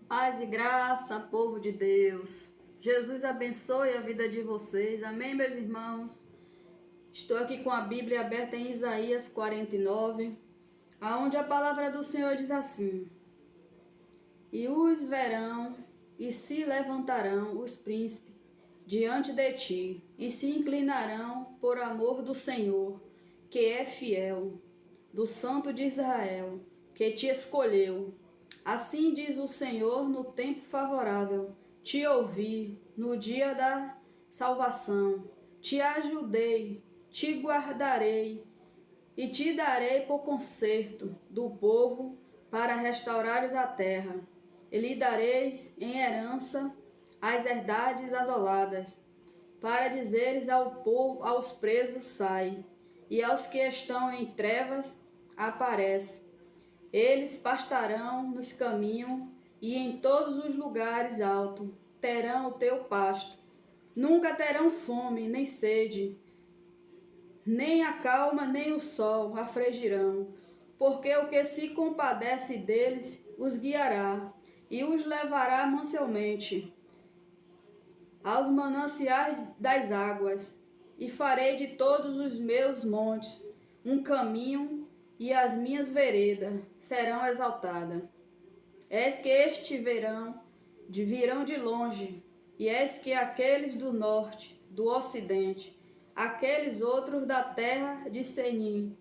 Paz e graça, povo de Deus. Jesus abençoe a vida de vocês. Amém, meus irmãos? Estou aqui com a Bíblia aberta em Isaías 49, aonde a palavra do Senhor diz assim: E os verão, e se levantarão os príncipes diante de ti, e se inclinarão por amor do Senhor, que é fiel, do Santo de Israel, que te escolheu. Assim diz o Senhor: no tempo favorável te ouvi, no dia da salvação, te ajudei, te guardarei e te darei por conserto do povo para restaurares a terra. E lhe dareis em herança as herdades asoladas, para dizeres ao povo, aos presos sai, e aos que estão em trevas aparece. Eles pastarão nos caminhos e em todos os lugares altos terão o teu pasto. Nunca terão fome nem sede, nem a calma nem o sol afligirão, porque o que se compadece deles os guiará e os levará manselmente aos mananciais das águas, e farei de todos os meus montes um caminho, e as minhas veredas serão exaltadas. Eis que este virão de longe, e eis que aqueles do norte, do ocidente, aqueles outros da terra de Senim.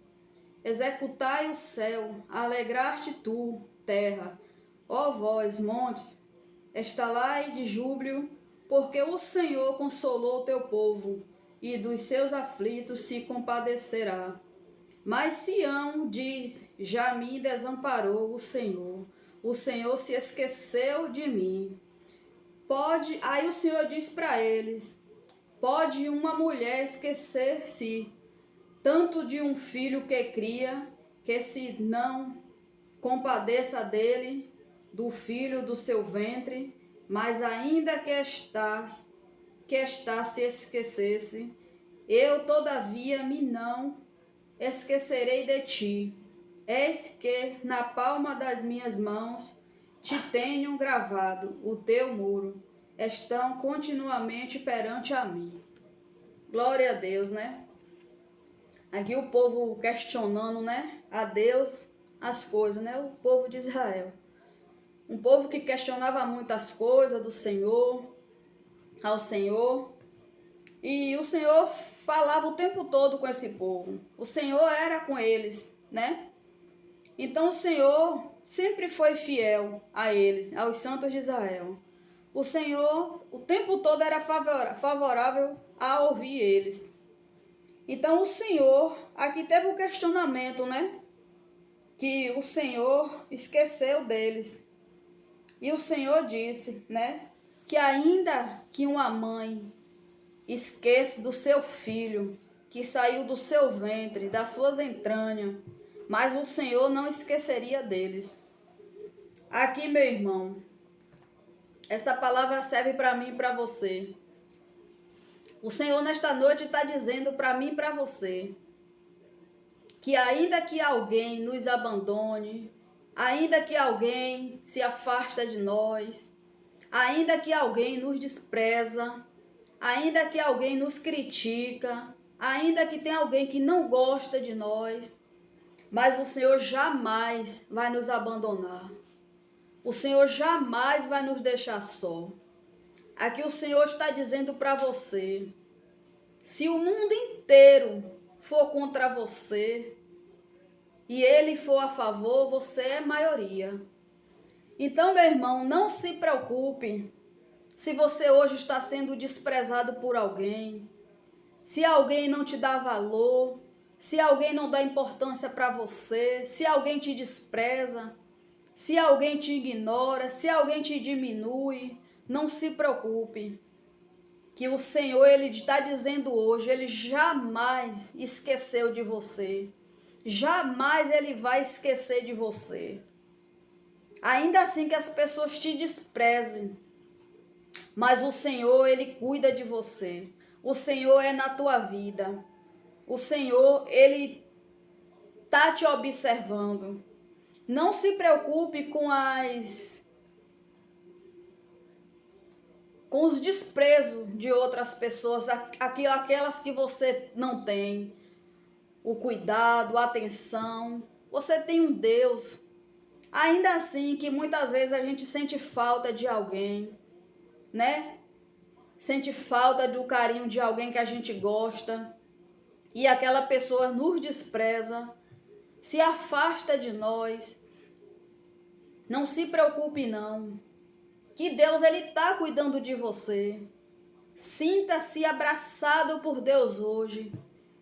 Executai o céu, alegrar-te tu, terra, ó vós, montes, estalai de júbilo, porque o Senhor consolou o teu povo, e dos seus aflitos se compadecerá. Mas Sião diz: já me desamparou o Senhor se esqueceu de mim. Aí o Senhor diz para eles: pode uma mulher esquecer-se tanto de um filho que cria, que se não compadeça dele, do filho do seu ventre, mas ainda que está se esquecesse, eu todavia me não esquecerei de ti. Eis que na palma das minhas mãos te tenho gravado, o teu muro estão continuamente perante a mim. Glória a Deus, né? Aqui o povo questionando, né, a Deus as coisas, né? O povo de Israel. Um povo que questionava muito as coisas do Senhor, ao Senhor. E o Senhor falava o tempo todo com esse povo. O Senhor era com eles, né? Então o Senhor sempre foi fiel a eles, aos santos de Israel. O Senhor o tempo todo era favorável a ouvir eles. Então o Senhor, aqui teve um questionamento, né? Que o Senhor esqueceu deles. E o Senhor disse, né? Que ainda que uma mãe esqueça do seu filho, que saiu do seu ventre, das suas entranhas, mas o Senhor não esqueceria deles. Aqui, meu irmão, essa palavra serve para mim e para você. O Senhor nesta noite está dizendo para mim e para você que ainda que alguém nos abandone, ainda que alguém se afasta de nós, ainda que alguém nos despreza, ainda que alguém nos critica, ainda que tem alguém que não gosta de nós, mas o Senhor jamais vai nos abandonar. O Senhor jamais vai nos deixar só. Aqui o Senhor está dizendo para você: se o mundo inteiro for contra você e ele for a favor, você é maioria. Então, meu irmão, não se preocupe se você hoje está sendo desprezado por alguém, se alguém não te dá valor, se alguém não dá importância para você, se alguém te despreza, se alguém te ignora, se alguém te diminui, não se preocupe. Que o Senhor, Ele está dizendo hoje, Ele jamais esqueceu de você. Jamais Ele vai esquecer de você. Ainda assim que as pessoas te desprezem, mas o Senhor, Ele cuida de você. O Senhor é na tua vida. O Senhor, Ele está te observando. Não se preocupe com as com os desprezos de outras pessoas, aquelas que você não tem, o cuidado, a atenção. Você tem um Deus, ainda assim que muitas vezes a gente sente falta de alguém, né? Sente falta do carinho de alguém que a gente gosta e aquela pessoa nos despreza, se afasta de nós. Não se preocupe não, que Deus ele está cuidando de você. Sinta-se abraçado por Deus hoje.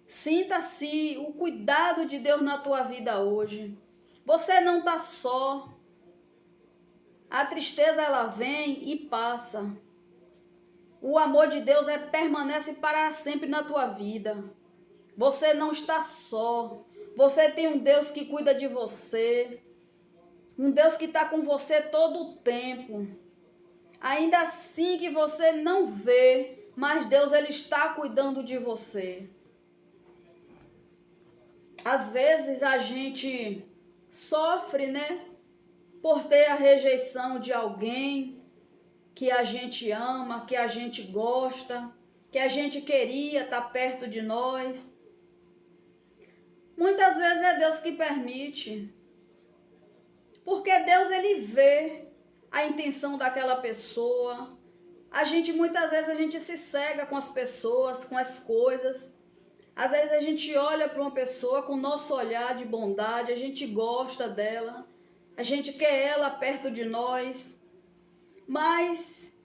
Sinta-se o cuidado de Deus na tua vida hoje. Você não está só. A tristeza ela vem e passa. O amor de Deus permanece para sempre na tua vida. Você não está só. Você tem um Deus que cuida de você. Um Deus que está com você todo o tempo. Ainda assim que você não vê, mas Deus ele está cuidando de você. Às vezes a gente sofre, né? Por ter a rejeição de alguém que a gente ama, que a gente gosta, que a gente queria estar perto de nós. Muitas vezes é Deus que permite. Porque Deus ele vê a intenção daquela pessoa. Muitas vezes a gente se cega com as pessoas, com as coisas. Às vezes a gente olha para uma pessoa com o nosso olhar de bondade, a gente gosta dela, a gente quer ela perto de nós. Mas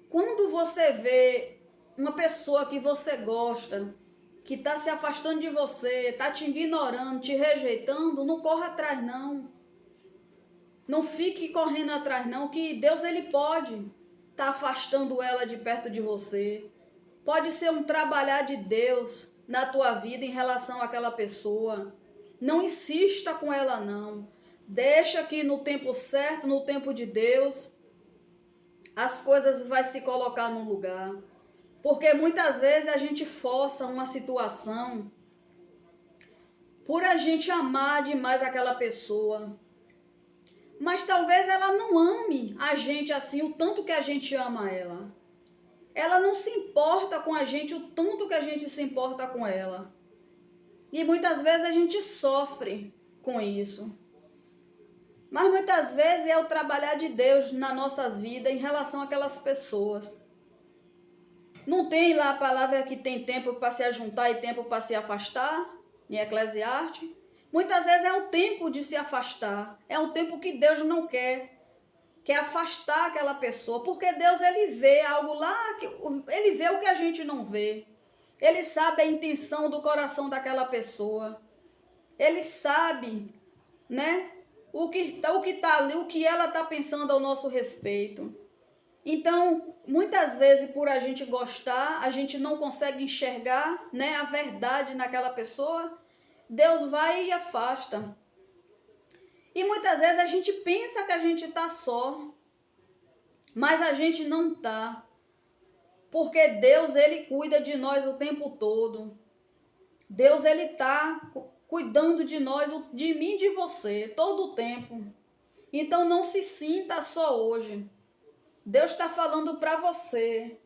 quando você vê uma pessoa que você gosta, que está se afastando de você, está te ignorando, te rejeitando, não corra atrás não. Não fique correndo atrás não, que Deus ele pode estar afastando ela de perto de você. Pode ser um trabalhar de Deus na tua vida em relação àquela pessoa. Não insista com ela não. Deixa que no tempo certo, no tempo de Deus, as coisas vai se colocar no lugar. Porque muitas vezes a gente força uma situação por a gente amar demais aquela pessoa. Mas talvez ela não ame a gente assim, o tanto que a gente ama ela. Ela não se importa com a gente o tanto que a gente se importa com ela. E muitas vezes a gente sofre com isso. Mas muitas vezes é o trabalhar de Deus nas nossas vidas em relação àquelas pessoas. Não tem lá a palavra que tem tempo para se ajuntar e tempo para se afastar, em Eclesiastes. Muitas vezes é o tempo de se afastar. É um tempo que Deus não quer afastar aquela pessoa. Porque Deus ele vê algo lá, ele vê o que a gente não vê. Ele sabe a intenção do coração daquela pessoa. Ele sabe, né? O que tá ali, o que ela está pensando ao nosso respeito. Então, muitas vezes, por a gente gostar, a gente não consegue enxergar, né, a verdade naquela pessoa. Deus vai e afasta. E muitas vezes a gente pensa que a gente está só, mas a gente não está. Porque Deus, ele cuida de nós o tempo todo. Deus, ele está cuidando de nós, de mim e de você, todo o tempo. Então não se sinta só hoje. Deus está falando para você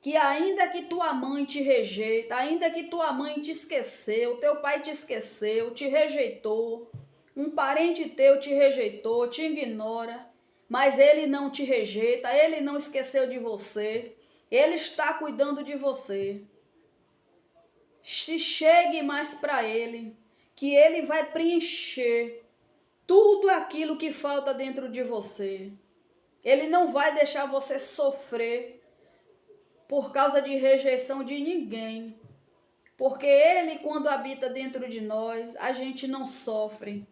que ainda que tua mãe te rejeita, ainda que tua mãe te esqueceu, teu pai te esqueceu, te rejeitou, um parente teu te rejeitou, te ignora, mas ele não te rejeita, ele não esqueceu de você, ele está cuidando de você. Se chegue mais para ele, que ele vai preencher tudo aquilo que falta dentro de você. Ele não vai deixar você sofrer por causa de rejeição de ninguém. Porque ele, quando habita dentro de nós, a gente não sofre.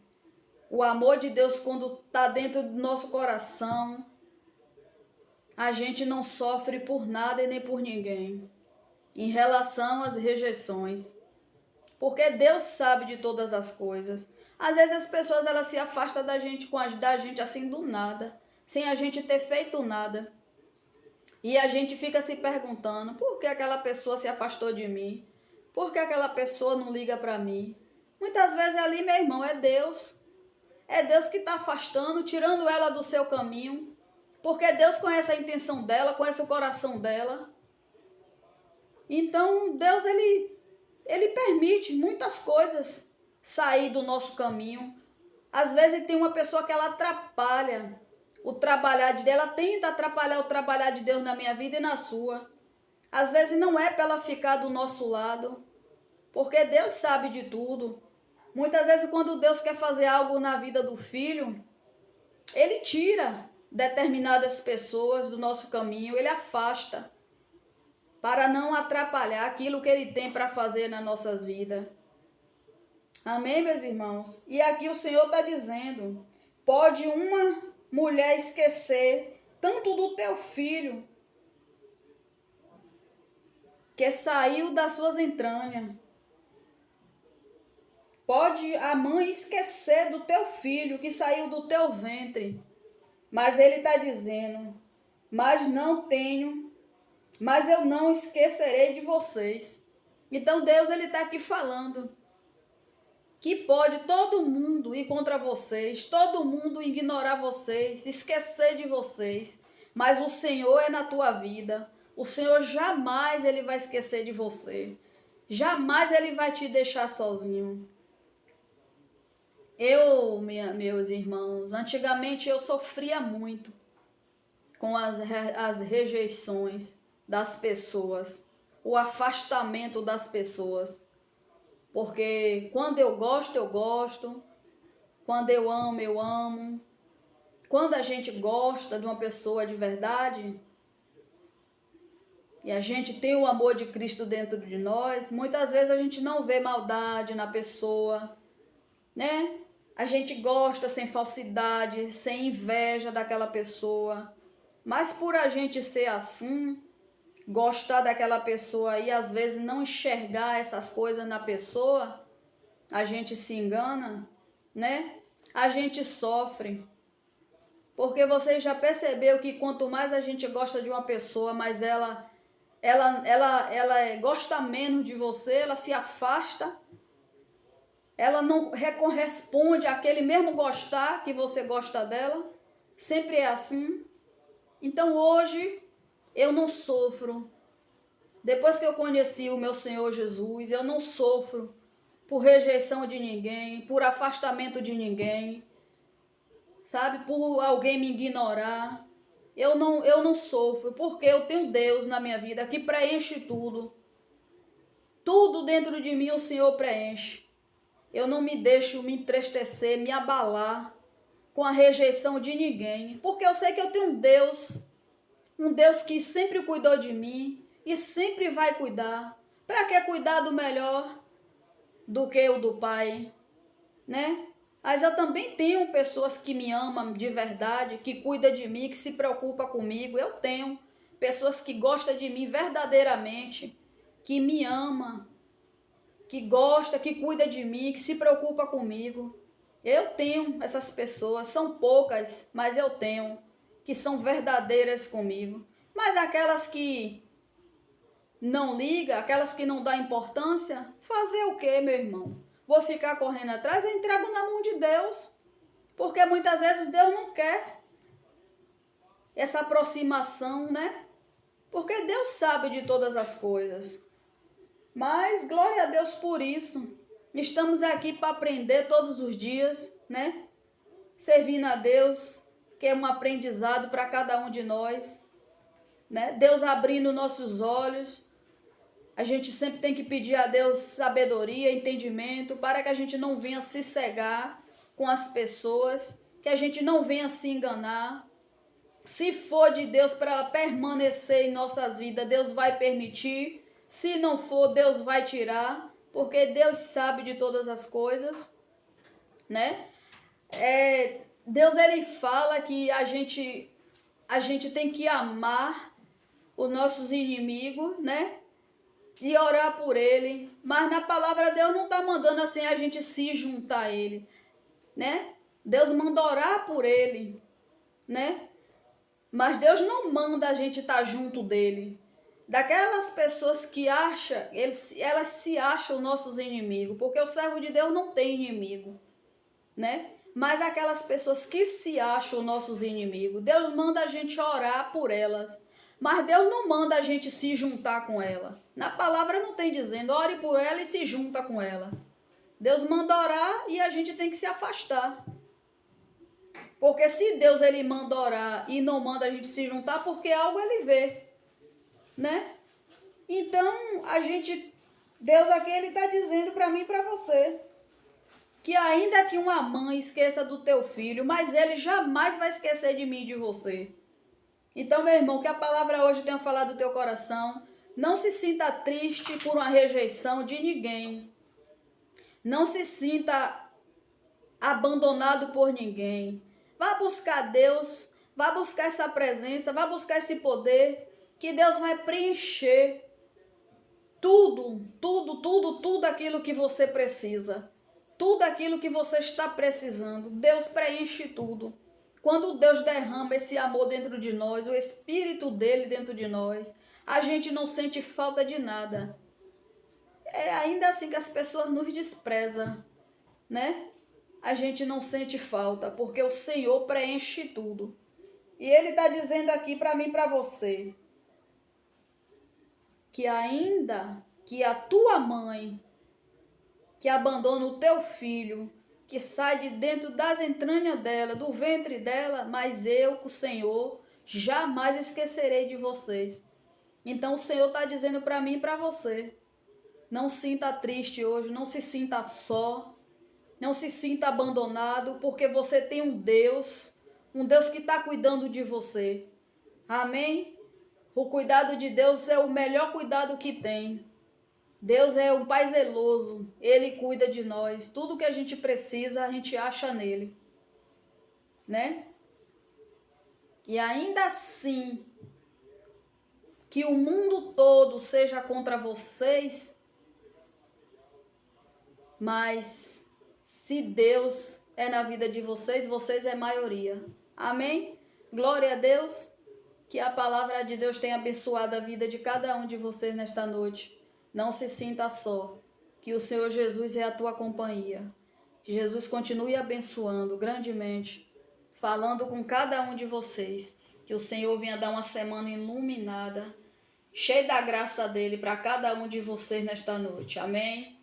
O amor de Deus, quando está dentro do nosso coração, a gente não sofre por nada e nem por ninguém. Em relação às rejeições. Porque Deus sabe de todas as coisas. Às vezes as pessoas elas se afastam da gente assim do nada, sem a gente ter feito nada. E a gente fica se perguntando, por que aquela pessoa se afastou de mim? Por que aquela pessoa não liga para mim? Muitas vezes ali, meu irmão, é Deus. É Deus que está afastando, tirando ela do seu caminho, Porque Deus conhece a intenção dela, conhece o coração dela. Então, Deus, ele permite muitas coisas sair do nosso caminho. Às vezes tem uma pessoa que ela atrapalha o trabalhar de Deus, ela tenta atrapalhar o trabalhar de Deus na minha vida e na sua. Às vezes não é para ela ficar do nosso lado, porque Deus sabe de tudo. Muitas vezes quando Deus quer fazer algo na vida do filho, Ele tira determinadas pessoas do nosso caminho, Ele afasta, para não atrapalhar aquilo que Ele tem para fazer nas nossas vidas. Amém, meus irmãos? E aqui o Senhor está dizendo, pode uma mulher esquecer tanto do teu filho, que saiu das suas entranhas. Pode a mãe esquecer do teu filho, que saiu do teu ventre. Mas ele está dizendo, mas eu não esquecerei de vocês. Então Deus, ele está aqui falando que pode todo mundo ir contra vocês, todo mundo ignorar vocês, esquecer de vocês, mas o Senhor é na tua vida. O Senhor jamais ele vai esquecer de você. Jamais ele vai te deixar sozinho. Meus irmãos, antigamente eu sofria muito com as rejeições das pessoas, o afastamento das pessoas. Porque quando eu gosto, quando eu amo. Quando a gente gosta de uma pessoa de verdade, e a gente tem o amor de Cristo dentro de nós, muitas vezes a gente não vê maldade na pessoa, né? A gente gosta sem falsidade, sem inveja daquela pessoa. Mas por a gente ser assim, gostar daquela pessoa e às vezes não enxergar essas coisas na pessoa, a gente se engana, né? A gente sofre. Porque você já percebeu que quanto mais a gente gosta de uma pessoa, mais ela gosta menos de você, ela se afasta, ela não corresponde àquele mesmo gostar que você gosta dela, sempre é assim. Então hoje eu não sofro. Depois que eu conheci o meu Senhor Jesus, eu não sofro por rejeição de ninguém, por afastamento de ninguém, sabe? Por alguém me ignorar. Eu não sofro, porque eu tenho Deus na minha vida que preenche tudo. Tudo dentro de mim o Senhor preenche. Eu não me deixo me entristecer, me abalar com a rejeição de ninguém, porque eu sei que eu tenho um Deus que sempre cuidou de mim e sempre vai cuidar. Para que cuidar do melhor do que o do Pai, né? Mas eu também tenho pessoas que me amam de verdade, que cuidam de mim, que se preocupam comigo. Eu tenho pessoas que gostam de mim verdadeiramente, que me amam, que gosta, que cuida de mim, que se preocupa comigo. Eu tenho essas pessoas, são poucas, mas eu tenho, que são verdadeiras comigo. Mas aquelas que não ligam, aquelas que não dão importância, fazer o quê, meu irmão? Vou ficar correndo atrás? Eu entrego na mão de Deus, porque muitas vezes Deus não quer essa aproximação, né? Porque Deus sabe de todas as coisas. Mas glória a Deus por isso. Estamos aqui para aprender todos os dias, né? Servindo a Deus, que é um aprendizado para cada um de nós, né? Deus abrindo nossos olhos. A gente sempre tem que pedir a Deus sabedoria, entendimento, para que a gente não venha se cegar com as pessoas, que a gente não venha se enganar. Se for de Deus para ela permanecer em nossas vidas, Deus vai permitir. Se não for, Deus vai tirar, porque Deus sabe de todas as coisas, né? Deus, ele fala que a gente tem que amar os nossos inimigos, né? E orar por ele. Mas na palavra Deus não está mandando assim a gente se juntar a ele, né? Deus manda orar por ele, né? Mas Deus não manda a gente estar junto dele. Daquelas pessoas que acham, elas se acham nossos inimigos, porque o servo de Deus não tem inimigo, né? Mas aquelas pessoas que se acham nossos inimigos, Deus manda a gente orar por elas. Mas Deus não manda a gente se juntar com ela. Na palavra não tem dizendo, ore por ela e se junta com ela. Deus manda orar e a gente tem que se afastar. Porque se Deus ele manda orar e não manda a gente se juntar, porque algo ele vê, né? Então, Deus aqui ele está dizendo para mim e para você, que ainda que uma mãe esqueça do teu filho, mas ele jamais vai esquecer de mim e de você. Então, meu irmão, que a palavra hoje tenha falado do teu coração. Não se sinta triste por uma rejeição de ninguém. Não se sinta abandonado por ninguém. Vá buscar Deus, vá buscar essa presença, vá buscar esse poder, que Deus vai preencher tudo aquilo que você precisa. Tudo aquilo que você está precisando. Deus preenche tudo. Quando Deus derrama esse amor dentro de nós, o Espírito dele dentro de nós, a gente não sente falta de nada. É ainda assim que as pessoas nos desprezam, né? A gente não sente falta, porque o Senhor preenche tudo. E Ele está dizendo aqui para mim e para você, que ainda que a tua mãe, que abandona o teu filho, que sai de dentro das entranhas dela, do ventre dela, mas eu, o Senhor, jamais esquecerei de vocês. Então o Senhor está dizendo para mim e para você, não sinta triste hoje, não se sinta só, não se sinta abandonado, porque você tem um Deus que está cuidando de você. Amém? O cuidado de Deus é o melhor cuidado que tem. Deus é um Pai zeloso, Ele cuida de nós. Tudo que a gente precisa, a gente acha nele, né? E ainda assim, que o mundo todo seja contra vocês, mas se Deus é na vida de vocês, vocês é maioria. Amém? Glória a Deus. Que a palavra de Deus tenha abençoado a vida de cada um de vocês nesta noite. Não se sinta só, que o Senhor Jesus é a tua companhia. Que Jesus continue abençoando grandemente, falando com cada um de vocês. Que o Senhor venha dar uma semana iluminada, cheia da graça dele para cada um de vocês nesta noite. Amém?